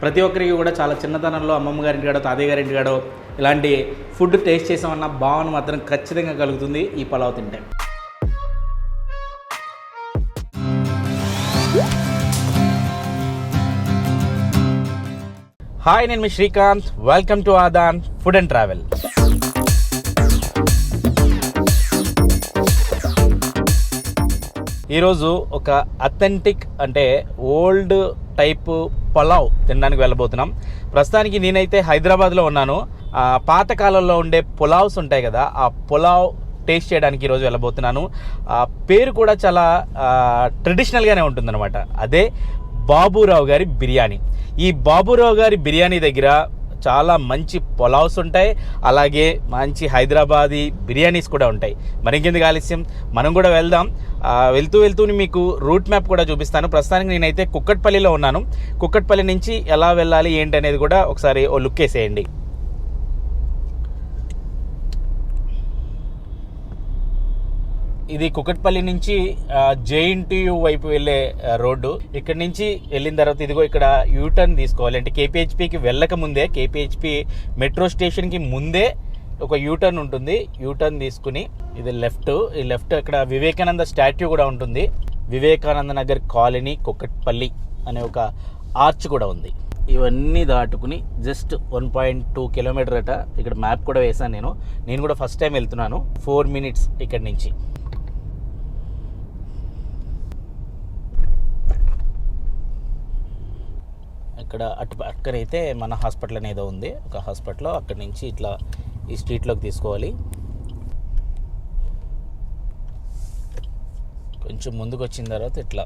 ప్రతి ఒక్కరికి కూడా చాలా చిన్నతనంలో అమ్మమ్మ గారింటి కాడో తాతయ్య గారింటి కాడో ఇలాంటి ఫుడ్ టేస్ట్ చేసామన్న భావన మాత్రం ఖచ్చితంగా కలుగుతుంది ఈ పలావ్ తింటే. హాయ్, నేను మీ Srikanth. Welcome to Aadaan food and travel. ఈరోజు ఒక అథెంటిక్ అంటే ఓల్డ్ టైప్ పలావ్ తినడానికి వెళ్ళబోతున్నాం. ప్రస్తుతానికి నేనైతే హైదరాబాద్లో ఉన్నాను. పాతకాలంలో ఉండే పులావ్స్ ఉంటాయి కదా, ఆ పులావ్ టేస్ట్ చేయడానికి ఈరోజు వెళ్ళబోతున్నాను. పేరు కూడా చాలా ట్రెడిషనల్గానే ఉంటుందన్నమాట. అదే బాబురావు గారి బిర్యానీ. ఈ బాబురావు గారి బిర్యానీ దగ్గర చాలా మంచి పులావ్స్ ఉంటాయి, అలాగే మంచి హైదరాబాదీ బిర్యానీస్ కూడా ఉంటాయి. మరి ఇంకెందుకు ఆలస్యం, మనం కూడా వెళ్దాం. వెళ్తూ మీకు రూట్ మ్యాప్ కూడా చూపిస్తాను. ప్రస్తుతానికి నేనైతే కుక్కట్పల్లిలో ఉన్నాను. కుక్కట్పల్లి నుంచి ఎలా వెళ్ళాలి ఏంటి అనేది కూడా ఒకసారి ఓ లుక్ వేసేయండి. ఇది కుకట్పల్లి నుంచి జేఎన్టీయూ వైపు వెళ్ళే రోడ్డు. ఇక్కడ నుంచి వెళ్ళిన తర్వాత ఇదిగో ఇక్కడ యూటర్న్ తీసుకోవాలి. అంటే కేపీహెచ్పికి వెళ్ళక ముందే, కేపీహెచ్పి మెట్రో స్టేషన్కి ముందే ఒక యూటర్న్ ఉంటుంది. యూటర్న్ తీసుకుని ఇది లెఫ్ట్. ఈ లెఫ్ట్ ఇక్కడ వివేకానంద స్టాట్యూ కూడా ఉంటుంది. వివేకానంద నగర్ కాలనీ కుకట్పల్లి అనే ఒక ఆర్చ్ కూడా ఉంది. ఇవన్నీ దాటుకుని జస్ట్ 1.2 కిలోమీటర్ అట. ఇక్కడ మ్యాప్ కూడా వేసాను నేను కూడా ఫస్ట్ టైం వెళ్తున్నాను. 4 మినిట్స్ ఇక్కడి నుంచి. ఇక్కడ అటు పక్కనైతే మన హాస్పిటల్ అనేదో ఉంది, ఒక హాస్పిటల్. అక్కడి నుంచి ఇట్లా ఈ స్ట్రీట్లోకి తీసుకోవాలి. కొంచెం ముందుకు వచ్చిన తర్వాత ఇట్లా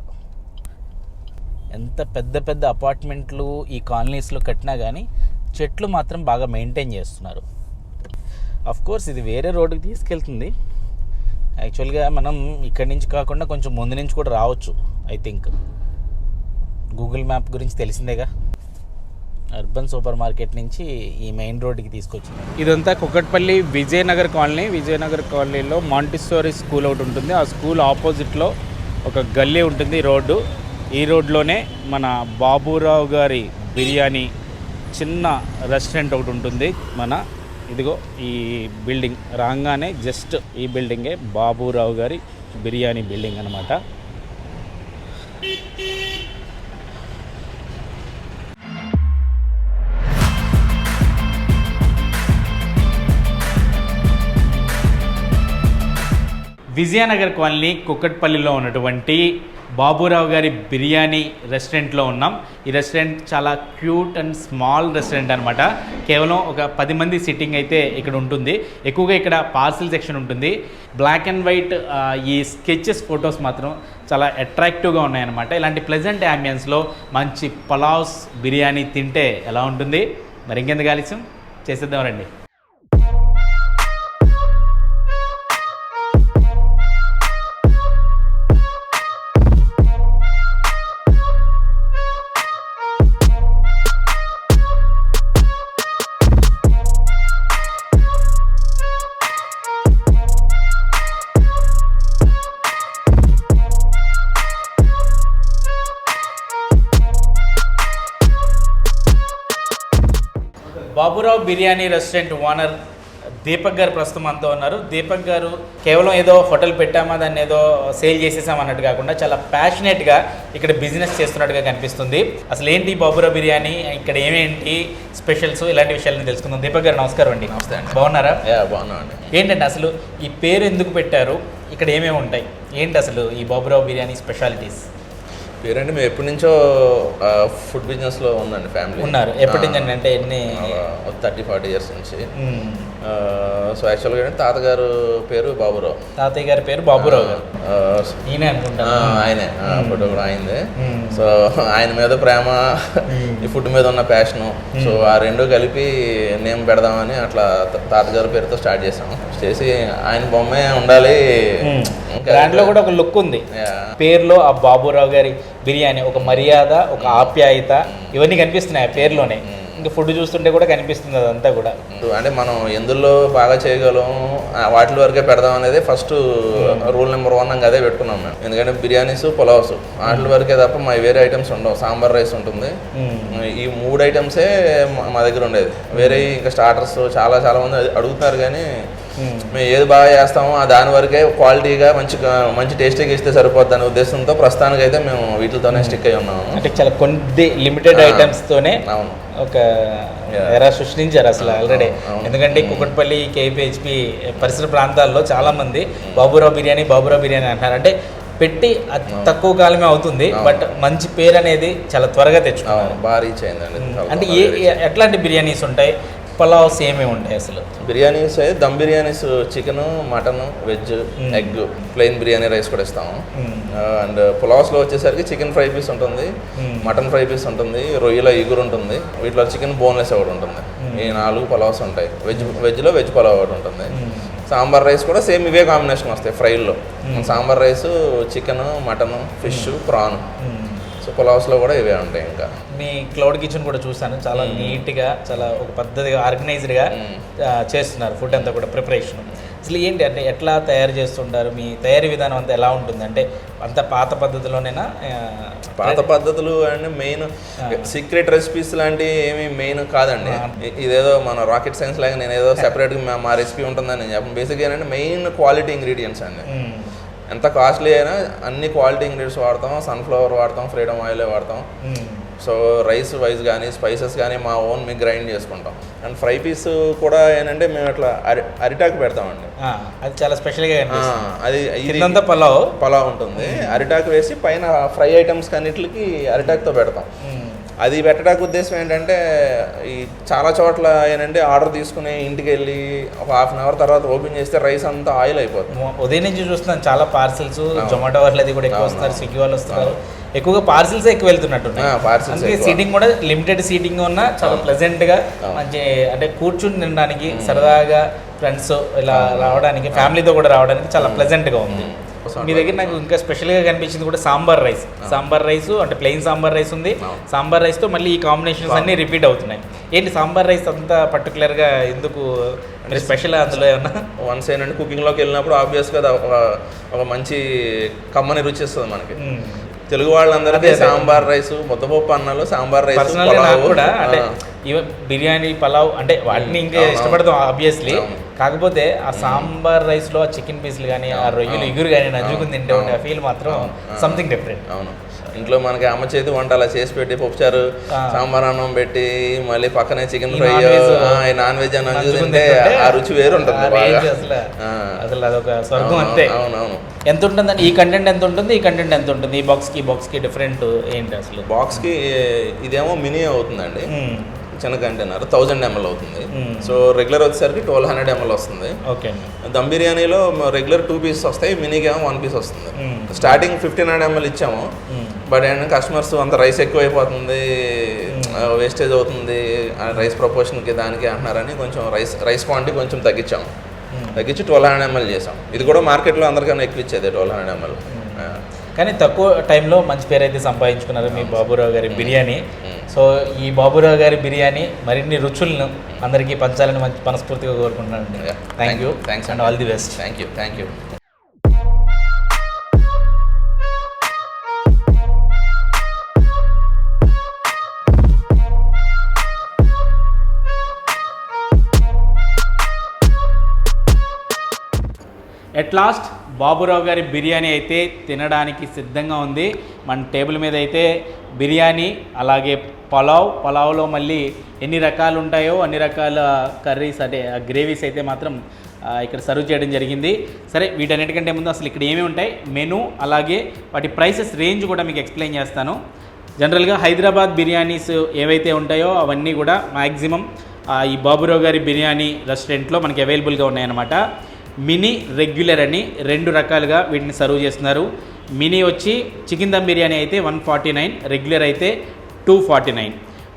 ఎంత పెద్ద అపార్ట్మెంట్లు ఈ కాలనీస్లో కట్టినా కానీ చెట్లు మాత్రం బాగా మెయింటైన్ చేస్తున్నారు. కోర్స్ ఇది వేరే రోడ్డుకి తీసుకెళ్తుంది. యాక్చువల్గా మనం ఇక్కడి నుంచి కాకుండా కొంచెం ముందు నుంచి కూడా రావచ్చు. ఐ థింక్ గూగుల్ మ్యాప్ గురించి తెలిసిందేగా. అర్బన్ సూపర్ మార్కెట్ నుంచి ఈ మెయిన్ రోడ్డుకి తీసుకొచ్చింది. ఇదంతా కుకట్పల్లి విజయనగర్ కాలనీ. విజయనగర్ కాలనీలో మాంటిసోరీ స్కూల్ ఒకటి ఉంటుంది. ఆ స్కూల్ ఆపోజిట్లో ఒక గల్లీ ఉంటుంది రోడ్డు. ఈ రోడ్లోనే మన బాబురావు గారి బిర్యానీ చిన్న రెస్టారెంట్ ఒకటి ఉంటుంది. ఇదిగో ఈ బిల్డింగ్ రాగానే జస్ట్ ఈ బిల్డింగే బాబురావు గారి బిర్యానీ బిల్డింగ్ అన్నమాట. విజయనగర్ కాలనీ కుకట్పల్లిలో ఉన్నటువంటి బాబురావు గారి బిర్యానీ రెస్టారెంట్లో ఉన్నాం. ఈ రెస్టారెంట్ చాలా క్యూట్ అండ్ స్మాల్ రెస్టారెంట్ అనమాట. కేవలం ఒక 10 మంది సిట్టింగ్ అయితే ఇక్కడ ఉంటుంది. ఎక్కువగా ఇక్కడ పార్సిల్ సెక్షన్ ఉంటుంది. బ్లాక్ అండ్ వైట్ ఈ స్కెచెస్ ఫొటోస్ మాత్రం చాలా అట్రాక్టివ్గా ఉన్నాయన్నమాట. ఇలాంటి ప్లెజెంట్ యాంబియన్స్లో మంచి పలావ్స్ బిర్యానీ తింటే ఎలా ఉంటుంది? మరి ఇంకెందుకు ఆలస్యం, చేసేద్దాం రండి. బాబురావు బిర్యానీ రెస్టారెంట్ ఓనర్ దీపక్ గారు ప్రస్తుతం అంతా ఉన్నారు. దీపక్ గారు కేవలం ఏదో హోటల్ పెట్టామా, దాన్ని ఏదో సేల్ చేసేసాం అన్నట్టు కాకుండా చాలా ప్యాషనేట్గా ఇక్కడ బిజినెస్ చేస్తున్నట్టుగా కనిపిస్తుంది. అసలు ఏంటి బాబురావు బిర్యానీ, ఇక్కడ ఏమేంటి స్పెషల్స్, ఇలాంటి విషయాలను తెలుసుకుందాం. దీపక్ గారు నమస్కారం అండి. నమస్తే అండి. బాగున్నారా? బాగున్నా అండి. ఏంటంటే అసలు ఈ పేరు ఎందుకు పెట్టారు, ఇక్కడ ఏమేమి ఉంటాయి, ఏంటి అసలు ఈ బాబురావు బిర్యానీ స్పెషాలిటీస్? పేరండి, మేము ఎప్పటి నుంచో ఫుడ్ బిజినెస్లో ఉందండి ఫ్యామిలీ. ఉన్నారు ఎప్పటి నుంచి అంటే ఎన్ని? 30-40 ఇయర్స్ నుంచి. సో యాక్చువల్గా తాతగారు పేరు బాబురావు. తాతయ్య గారి పేరు బాబురావు గారు. ఈయనే అనుకుంటా. ఆయనే ఫోటో కూడా ఆయనదే. సో ఆయన మీద ప్రేమ, ఈ ఫుడ్ మీద ఉన్న ప్యాషను, సో ఆ రెండు కలిపి నేమ్ పెడదామని అట్లా తాతగారి పేరుతో స్టార్ట్ చేసాము. చేసి ఆయన బొమ్మే ఉండాలి. దాంట్లో కూడా ఒక లుక్ ఉంది పేరులో. ఆ బాబురావు గారి బిర్యానీ ఒక మర్యాద, ఒక ఆప్యాయత ఇవన్నీ కనిపిస్తున్నాయి ఆ పేరులోనే. ఇంకా ఫుడ్ చూస్తుంటే కూడా కనిపిస్తుంది అదంతా కూడా. అంటే మనం ఎందులో బాగా చేయగలం వాటి వరకే పెడదాం అనేది ఫస్ట్ రూల్ నెంబర్ 1 అదే పెట్టుకున్నాం మేము. ఎందుకంటే బిర్యానీస్, పులావ్స్ వాటి వరకే తప్ప మా వేరే ఐటమ్స్ ఉండవు. సాంబార్ రైస్ ఉంటుంది, ఈ 3 ఐటమ్సే మా దగ్గర ఉండేది. వేరే ఇంకా స్టార్టర్స్ చాలా మంది అడుగుతున్నారు, కానీ మేము ఏది బాగా చేస్తామో దాని వరకే క్వాలిటీగా మంచి టేస్టీగా ఇస్తే సరిపోద్ది అనే ఉద్దేశంతో ప్రస్తుతానికైతే మేము వీటితోనే స్టిక్ అయి ఉన్నాము. అంటే చాలా కొన్ని లిమిటెడ్ ఐటమ్స్తోనే ఒక ఎరా సృష్టించారు అసలు ఆల్రెడీ. ఎందుకంటే కుకట్పల్లి, కేపీహెచ్పి పరిసర ప్రాంతాల్లో చాలామంది బాబురావు బిర్యానీ అంటారు. అంటే పెట్టి తక్కువ కాలమే అవుతుంది, బట్ మంచి పేరు అనేది చాలా త్వరగా తెచ్చుకున్నాను, బాగా రీచ్ అయిందండి. అంటే ఎట్లాంటి బిర్యానీస్ ఉంటాయి, పులావ్స్ ఏమేమి ఉంటాయి అసలు? బిర్యానీస్ అయితే dum biryanis, chicken, mutton, veg, egg, plain biryani rice కూడా ఇస్తాము. అండ్ పులావ్స్లో వచ్చేసరికి చికెన్ ఫ్రై పీస్ ఉంటుంది, మటన్ ఫ్రై పీస్ ఉంటుంది, రొయ్యల ఇగురు ఉంటుంది, వీటిలో చికెన్ బోన్లెస్ ఒకటి ఉంటుంది. ఈ 4 పులావ్స్ ఉంటాయి. వెజ్లో వెజ్ పులావ్ ఒకటి ఉంటుంది. సాంబార్ రైస్ కూడా సేమ్ ఇవే కాంబినేషన్ వస్తాయి ఫ్రైల్లో. Sambar rice, chicken, mutton, fish, prawn. So పులావ్స్లో కూడా ఇవే ఉంటాయి. ఇంకా మీ క్లౌడ్ కిచెన్ కూడా చూసాను, చాలా నీట్గా, చాలా ఒక పద్ధతిగా, ఆర్గనైజ్డ్గా చేస్తున్నారు ఫుడ్ అంతా కూడా, ప్రిపరేషన్. అసలు ఏంటి అంటే ఎట్లా తయారు చేస్తుంటారు, మీ తయారీ విధానం అంతా ఎలా ఉంటుంది? అంటే అంత పాత పద్ధతిలోనేనా? పాత పద్ధతులు అంటే మెయిన్ సీక్రెట్ రెసిపీస్ లాంటివి ఏమి మెయిన్ కాదండి. ఇదేదో మన రాకెట్ సైన్స్ లాగా నేను ఏదో సెపరేట్గా మా రెసిపీ ఉంటుందని నేను చెప్పను. బేసిక్గా ఏంటంటే మెయిన్ క్వాలిటీ ఇంగ్రీడియంట్స్ అండి. ఎంత కాస్ట్లీ అయినా అన్ని క్వాలిటీ ఇంగ్రీడియంట్స్ వాడతాం. సన్ఫ్లవర్ వాడతాం, ఫ్రీడమ్ ఆయిల్ వాడతాం. సో రైస్ వైజ్ కానీ స్పైసెస్ కానీ మా ఓన్ మీకు గ్రైండ్ చేసుకుంటాం. అండ్ ఫ్రై పీస్ కూడా ఏంటంటే మేము అట్లా అరిటాకు పెడతామండి. అది చాలా స్పెషల్గా అది పలావ్ ఉంటుంది. అరిటాకు వేసి పైన ఫ్రై ఐటమ్స్ అన్నిటికి అరిటాకుతో పెడతాం. అది పెట్టడానికి ఉద్దేశం ఏంటంటే ఈ చాలా చోట్ల ఏంటంటే ఆర్డర్ తీసుకుని ఇంటికి వెళ్ళి ఒక ½ అన్ అవర్ తర్వాత ఓపెన్ చేస్తే రైస్ అంతా ఆయిల్ అయిపోతుంది. ఉదయం నుంచి చూస్తున్నాను చాలా పార్సిల్స్, జొమాటో వాళ్ళు అది కూడా ఎక్కువ వస్తున్నారు, స్విగ్గీ వాళ్ళు వస్తున్నారు, ఎక్కువగా పార్సిల్స్ ఎక్కువ వెళ్తున్నట్టు. సీటింగ్ కూడా లిమిటెడ్ సీటింగ్ ఉన్న చాలా ప్లెజెంట్గా మంచి, అంటే కూర్చుని తినడానికి సరదాగా ఫ్రెండ్స్ ఇలా రావడానికి, ఫ్యామిలీతో కూడా రావడానికి చాలా ప్లెజెంట్గా ఉంది. మీ దగ్గర నాకు ఇంకా స్పెషల్గా కనిపించింది కూడా సాంబార్ రైస్, అంటే ప్లెయిన్ సాంబార్ రైస్ ఉంది. సాంబార్ రైస్తో మళ్ళీ ఈ కాంబినేషన్స్ అన్నీ రిపీట్ అవుతున్నాయి. ఏంటి సాంబార్ రైస్ అంతా పర్టికులర్గా ఎందుకు మీరు స్పెషల్ అందులో ఏమన్నా? వన్స్ ఏంటంటే కుకింగ్లోకి వెళ్ళినప్పుడు ఆబ్వియస్గా ఒక మంచి కమ్మని రుచి ఇస్తుంది మనకి. తెలుగు వాళ్ళందరికీ సాంబార్ రైస్, ముద్దపప్పు అన్నాలు, సాంబార్ రైస్ కూడా, అంటే బిర్యానీ, పలావ్ అంటే వాటిని ఇంకా ఇష్టపడతాం ఆబ్వియస్లీ. కాకపోతే ఆ సాంబార్ రైస్లో ఆ చికెన్ పీసులు కానీ, ఆ రొయ్యలు ఇగురు కానీ నంజుకుని తింటే ఉండే ఆ ఫీల్ మాత్రం సంథింగ్ డిఫరెంట్. అవును, ఇంట్లో మనకి అమ్మ చేతి వంట అలా చేసి పెట్టి పప్పుచారు, సాంబార్ అన్నం పెట్టి మళ్ళీ పక్కనే చికెన్ ఫ్రై, నాన్ వెజ్ అని నంజుకుంటే ఆ రుచి వేరు ఉంటుంది అసలు. అదొక స్వర్గం అంతే. అవునవును. ఎంత ఉంటుందండి ఈ కంటెంట్, ఎంత ఉంటుంది ఈ కంటెంట్, ఎంత ఉంటుంది ఈ బాక్స్కి డిఫరెంట్ ఏంటి అసలు? బాక్స్కి ఇదేమో మినీ అవుతుందండి, చిన్న కంటైనర్ 1000 ml అవుతుంది. సో రెగ్యులర్ వచ్చేసరికి 1200 ml వస్తుంది. ఓకే. దమ్ బిర్యానీలో రెగ్యులర్ 2 పీసెస్ వస్తాయి, మినీకి ఏమో 1 పీస్ వస్తుంది. స్టార్టింగ్ 1500 ml ఇచ్చాము, బట్ ఏంటంటే కస్టమర్స్ అంత రైస్ ఎక్కువ అయిపోతుంది, వేస్టేజ్ అవుతుంది రైస్ ప్రపోర్షన్కి దానికి అంటున్నారని కొంచెం రైస్ క్వాంటిటీ కొంచెం తగ్గించి 1200 ml చేసాం. ఇది కూడా మార్కెట్లో అందరికన్నా ఎక్కువ ఇచ్చేది 1200 ml. కానీ తక్కువ టైంలో మంచి పేరు అయితే సంపాదించుకున్నారు మీ బాబురావు గారి బిర్యానీ. సో ఈ బాబురావు గారి బిర్యానీ మరిన్ని రుచులను అందరికీ పంచాలని మంచి మనస్ఫూర్తిగా కోరుకుంటున్నాను. Thank you, thanks and all the best. Thank you. At last Baburao గారి బిర్యానీ అయితే తినడానికి సిద్ధంగా ఉంది. మన టేబుల్ మీద అయితే బిర్యానీ, అలాగే పలావ్లో మళ్ళీ ఎన్ని రకాలు ఉంటాయో అన్ని రకాల కర్రీస్, అంటే గ్రేవీస్ అయితే మాత్రం ఇక్కడ సర్వ్ చేయడం జరిగింది. సరే, వీటన్నిటికంటే ముందు అసలు ఇక్కడ ఏమేమి ఉంటాయి, మెనూ, అలాగే వాటి ప్రైసెస్ రేంజ్ కూడా మీకు ఎక్స్ప్లెయిన్ చేస్తాను. జనరల్గా హైదరాబాద్ బిర్యానీస్ ఏవైతే ఉంటాయో అవన్నీ కూడా మ్యాక్సిమం ఈ బాబురావు గారి బిర్యానీ రెస్టారెంట్లో మనకి అవైలబుల్గా ఉన్నాయన్నమాట. మినీ, రెగ్యులర్ అని 2 రకాలుగా వీటిని సర్వ్ చేస్తున్నారు. మినీ వచ్చి చికెన్ దమ్ బిర్యానీ అయితే 149, రెగ్యులర్ అయితే 249.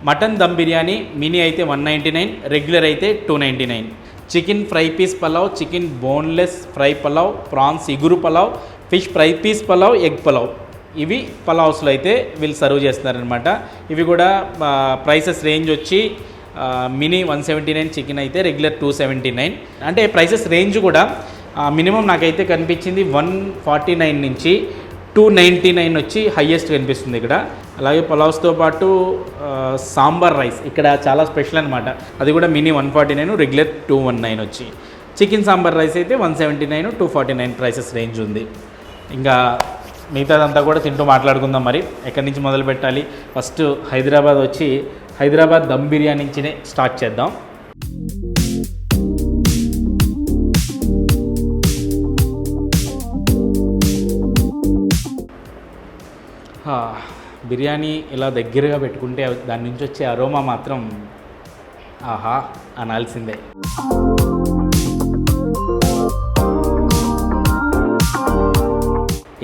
మటన్ దమ్ బిర్యానీ మినీ అయితే 199, రెగ్యులర్ అయితే 299. Chicken fry piece pulao, chicken boneless fry pulao, prawns ఇగురు pulao, fish fry piece pulao, egg pulao, ఇవి పలావ్స్లో అయితే వీళ్ళు సర్వ్ చేస్తున్నారనమాట. ఇవి కూడా ప్రైసెస్ రేంజ్ వచ్చి మినీ 179, చికెన్ అయితే రెగ్యులర్ 279. అంటే ప్రైసెస్ రేంజ్ కూడా మినిమం నాకైతే కనిపించింది 149 నుంచి 299 వచ్చి హయ్యెస్ట్ కనిపిస్తుంది ఇక్కడ. అలాగే పులావ్స్తో పాటు సాంబార్ రైస్ ఇక్కడ చాలా స్పెషల్ అనమాట. అది కూడా మినీ 149, రెగ్యులర్ 219 వచ్చి. చికెన్ సాంబార్ రైస్ అయితే 179, 249 ప్రైసెస్ రేంజ్ ఉంది. ఇంకా మిగతాదంతా కూడా తింటూ మాట్లాడుకుందాం. మరి ఎక్కడి నుంచి మొదలు పెట్టాలి? ఫస్ట్ హైదరాబాద్ వచ్చి హైదరాబాద్ దమ్ బిర్యానీ నుంచినే స్టార్ట్ చేద్దాం. బిర్యానీ ఇలా దగ్గరగా పెట్టుకుంటే దాని నుంచి వచ్చే అరోమా మాత్రం ఆహా అనాల్సిందే.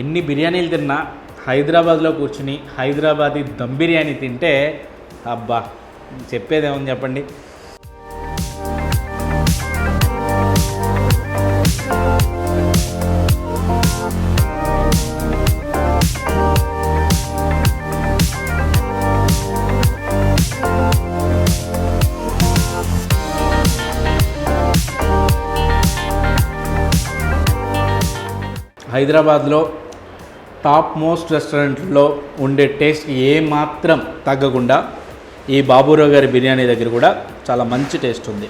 ఎన్ని బిర్యానీలు తిన్నా హైదరాబాద్లో కూర్చుని హైదరాబాదీ దమ్ బిర్యానీ తింటే అబ్బా చెప్పేదేముంది చెప్పండి. హైదరాబాద్లో టాప్ మోస్ట్ రెస్టారెంట్లో ఉండే టేస్ట్ ఏమాత్రం తగ్గకుండా ఈ బాబురావు గారి బిర్యానీ దగ్గర కూడా చాలా మంచి టేస్ట్ ఉంది.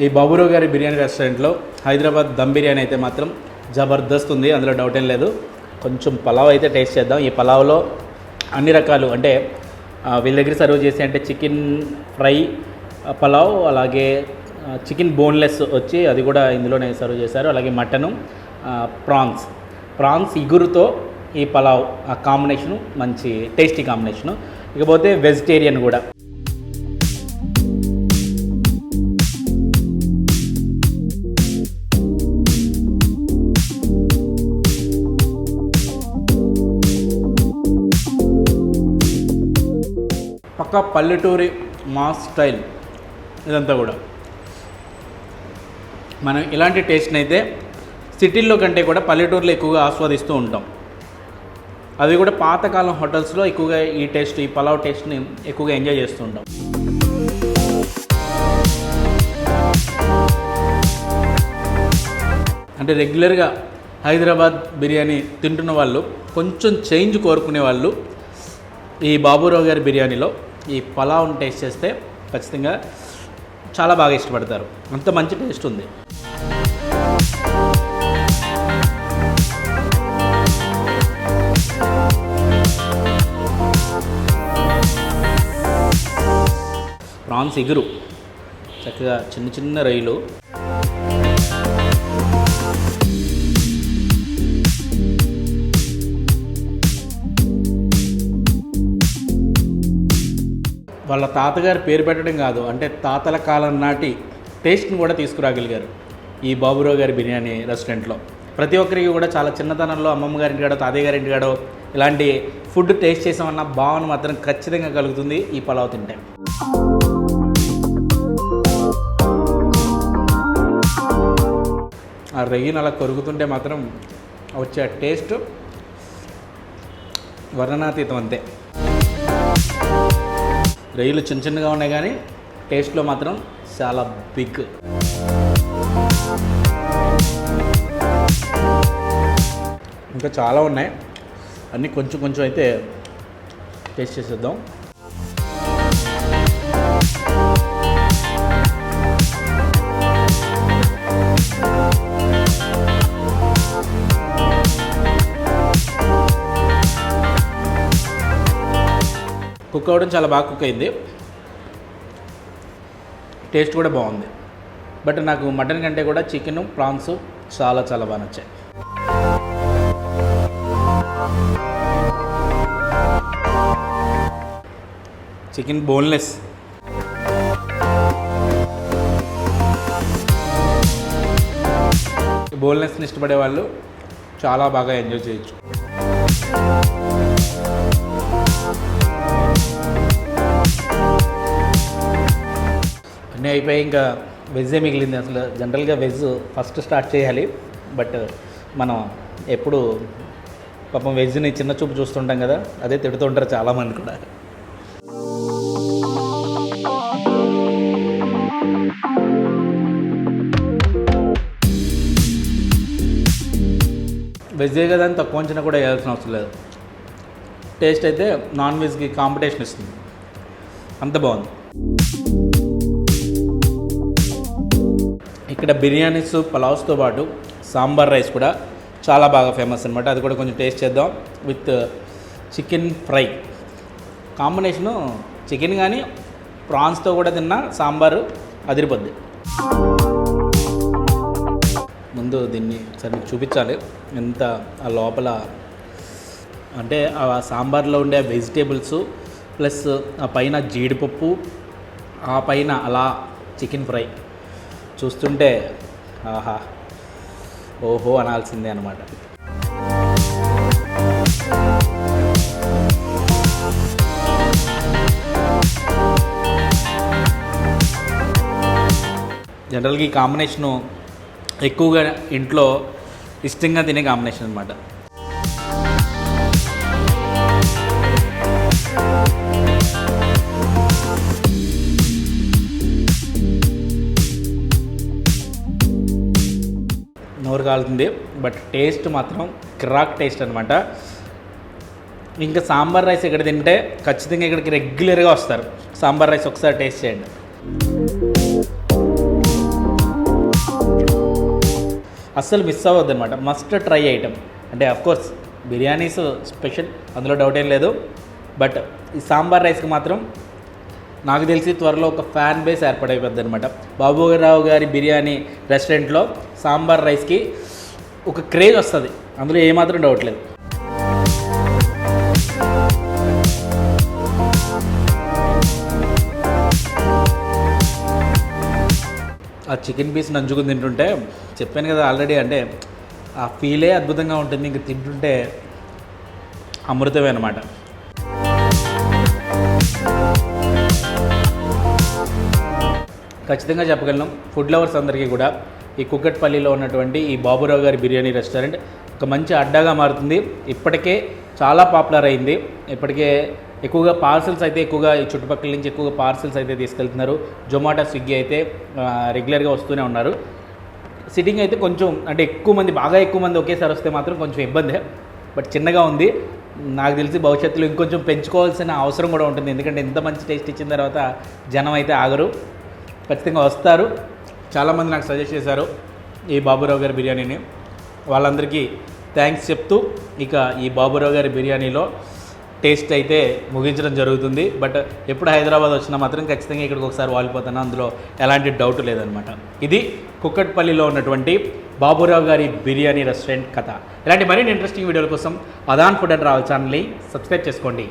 ఈ బాబురావు గారి బిర్యానీ రెస్టారెంట్లో హైదరాబాద్ దమ్ బిర్యానీ అయితే మాత్రం జబర్దస్త్ ఉంది, అందులో డౌట్ ఏం లేదు. కొంచెం పలావ్ అయితే టేస్ట్ చేద్దాం. ఈ పలావ్లో అన్ని రకాలు అంటే వీళ్ళ దగ్గర సర్వ్ చేసి అంటే చికెన్ ఫ్రై పలావ్, అలాగే చికెన్ బోన్లెస్ వచ్చి అది కూడా ఇందులోనే సర్వ్ చేశారు. అలాగే మటను, ప్రాన్స్ ఇగురుతో ఈ పలావ్ ఆ కాంబినేషను మంచి టేస్టీ కాంబినేషను. ఇకపోతే వెజిటేరియన్ కూడా పక్కా పల్లెటూరి మాస్ స్టైల్ ఇదంతా కూడా. మనం ఇలాంటి టేస్ట్ని అయితే సిటీల్లో కంటే కూడా పల్లెటూరులో ఎక్కువగా ఆస్వాదిస్తూ ఉంటాం. అది కూడా పాతకాలం హోటల్స్లో ఎక్కువగా ఈ టేస్ట్, ఈ పలావ్ టేస్ట్ని ఎక్కువగా ఎంజాయ్ చేస్తూ ఉంటాం. అంటే రెగ్యులర్గా హైదరాబాద్ బిర్యానీ తింటున్న వాళ్ళు, కొంచెం చేంజ్ కోరుకునే వాళ్ళు ఈ బాబురావు గారి బిర్యానీలో ఈ పలావ్ని టేస్ట్ చేస్తే ఖచ్చితంగా చాలా బాగా ఇష్టపడతారు. అంత మంచి టేస్ట్ ఉంది. ప్రాన్స్ ఇగురు చక్కగా చిన్న చిన్న రొయ్యలు, వాళ్ళ తాతగారు పేరు పెట్టడం కాదు, అంటే తాతల కాలం నాటి టేస్ట్ని కూడా తీసుకురాగలిగారు ఈ బాబురావు గారి బిర్యానీ రెస్టారెంట్లో. ప్రతి ఒక్కరికి కూడా చాలా చిన్నతనంలో అమ్మమ్మ గారి ఇంటికాడో తాతయ్య గారి ఇంటికాడో ఇలాంటి ఫుడ్ టేస్ట్ చేసామన్న భావన మాత్రం ఖచ్చితంగా కలుగుతుంది ఈ పలావ్ తింటే. ఆ రొయ్యను అలా కొరుకుతుంటే మాత్రం వచ్చే టేస్ట్ వర్ణనాతీతం అంతే. రొయ్యలు చిన్న చిన్నగా ఉన్నాయి కానీ టేస్ట్లో మాత్రం చాలా బిగ్. ఇంకా చాలా ఉన్నాయి, అన్నీ కొంచెం కొంచెం అయితే టేస్ట్ చేసేద్దాం. కుక్ అవ్వడం చాలా బాగా కుక్ అయింది, టేస్ట్ కూడా బాగుంది. బట్ నాకు మటన్ కంటే కూడా చికెను, ప్రాన్స్ చాలా చాలా బాగా నచ్చాయి. Chicken boneless. బోన్లెస్ని ఇష్టపడే వాళ్ళు చాలా బాగా ఎంజాయ్ చేయొచ్చు. అన్నీ అయిపోయి ఇంకా వెజ్జే మిగిలింది. అసలు జనరల్గా వెజ్ ఫస్ట్ స్టార్ట్ చేయాలి, బట్ మనం ఎప్పుడు పాపం వెజ్ని చిన్న చూపు చూస్తుంటాం కదా, అదే తిడుతుంటారు చాలామంది కూడా. వెజ్జే కదా అని తక్కువ అంచనా కూడా వేయాల్సిన అవసరం లేదు. టేస్ట్ అయితే నాన్ వెజ్కి కాంపిటీషన్ ఇస్తుంది, అంత బాగుంది. ఇక్కడ బిర్యానీస్, పలావ్స్తో పాటు సాంబార్ రైస్ కూడా చాలా బాగా ఫేమస్ అనమాట. అది కూడా కొంచెం టేస్ట్ చేద్దాం. With chicken fry combination, chicken కానీ ప్రాన్స్తో కూడా తిన్నా సాంబారు అదిరిపోద్ది. ముందు దీన్ని సరే మీకు చూపించాలి ఎంత ఆ లోపల అంటే ఆ సాంబార్లో ఉండే వెజిటేబుల్స్ ప్లస్ ఆ పైన జీడిపప్పు, ఆ పైన అలా చికెన్ ఫ్రై చూస్తుంటే ఆహా ఓహో అనాల్సిందే అనమాట. జనరల్గా ఈ కాంబినేషను ఎక్కువగా ఇంట్లో ఇష్టంగా తినే కాంబినేషన్ అనమాట. నోరు కాలుతుంది, బట్ టేస్ట్ మాత్రం క్రాక్ టేస్ట్ అనమాట. ఇంకా సాంబార్ రైస్ ఇక్కడ తింటే ఖచ్చితంగా ఇక్కడికి రెగ్యులర్గా వస్తారు. సాంబార్ రైస్ ఒకసారి టేస్ట్ చేయండి. అస్సలు మిస్ అవ్వద్దు అనమాట. Must try item. అంటే అఫ్కోర్స్ బిర్యానీస్ స్పెషల్, అందులో డౌట్ ఏం లేదు, బట్ ఈ సాంబార్ రైస్కి మాత్రం నాకు తెలిసి త్వరలో ఒక ఫ్యాన్ బేస్ ఏర్పడైపోద్ది అనమాట. బాబురావు గారి బిర్యానీ రెస్టారెంట్లో సాంబార్ రైస్కి ఒక క్రేజ్ వస్తుంది, అందులో ఏమాత్రం డౌట్ లేదు. ఆ చికెన్ పీస్ నంచుకుని తింటుంటే చెప్పాను కదా ఆల్రెడీ, అంటే ఆ ఫీలే అద్భుతంగా ఉంటుంది. ఇంక తింటుంటే అమృతమే అనమాట. ఖచ్చితంగా చెప్పగలను ఫుడ్ లవర్స్ అందరికీ కూడా ఈ కుకట్పల్లిలో ఉన్నటువంటి ఈ బాబురావు గారి బిర్యానీ రెస్టారెంట్ ఒక మంచి అడ్డాగా మారుతుంది. ఇప్పటికే చాలా పాపులర్ అయింది. ఇప్పటికే ఎక్కువగా పార్సల్స్ అయితే ఎక్కువగా ఈ చుట్టుపక్కల నుంచి ఎక్కువగా పార్సల్స్ అయితే తీసుకెళ్తున్నారు. జొమాటో, స్విగ్గీ అయితే రెగ్యులర్గా వస్తూనే ఉన్నారు. సిట్టింగ్ అయితే కొంచెం అంటే బాగా ఎక్కువ మంది ఒకేసారి వస్తే మాత్రం కొంచెం ఇబ్బందే, బట్ చిన్నగా ఉంది. నాకు తెలిసి భవిష్యత్తులో ఇంకొంచెం పెంచుకోవాల్సిన అవసరం కూడా ఉంటుంది. ఎందుకంటే ఇంత మంచి టేస్ట్ ఇచ్చిన తర్వాత జనం అయితే ఆగరు, ఖచ్చితంగా వస్తారు. చాలామంది నాకు సజెస్ట్ చేశారు ఈ బాబురావు గారి బిర్యానీని. వాళ్ళందరికీ థ్యాంక్స్ చెప్తూ ఇక ఈ బాబురావు గారి బిర్యానీలో టేస్ట్ అయితే ముగించడం జరుగుతుంది. బట్ ఎప్పుడు హైదరాబాద్ వచ్చినా మాత్రం ఖచ్చితంగా ఇక్కడికి ఒకసారి వాలిపోతాను, అందులో ఎలాంటి డౌట్ లేదనమాట. ఇది కుకట్పల్లిలో ఉన్నటువంటి బాబురావు గారి బిర్యానీ రెస్టారెంట్ కథ. ఇలాంటి మరిన్ని ఇంట్రెస్టింగ్ వీడియోల కోసం ఆదాన్ ఫుడ్ అండ్ ట్రావెల్ ఛానల్ని సబ్స్క్రైబ్ చేసుకోండి.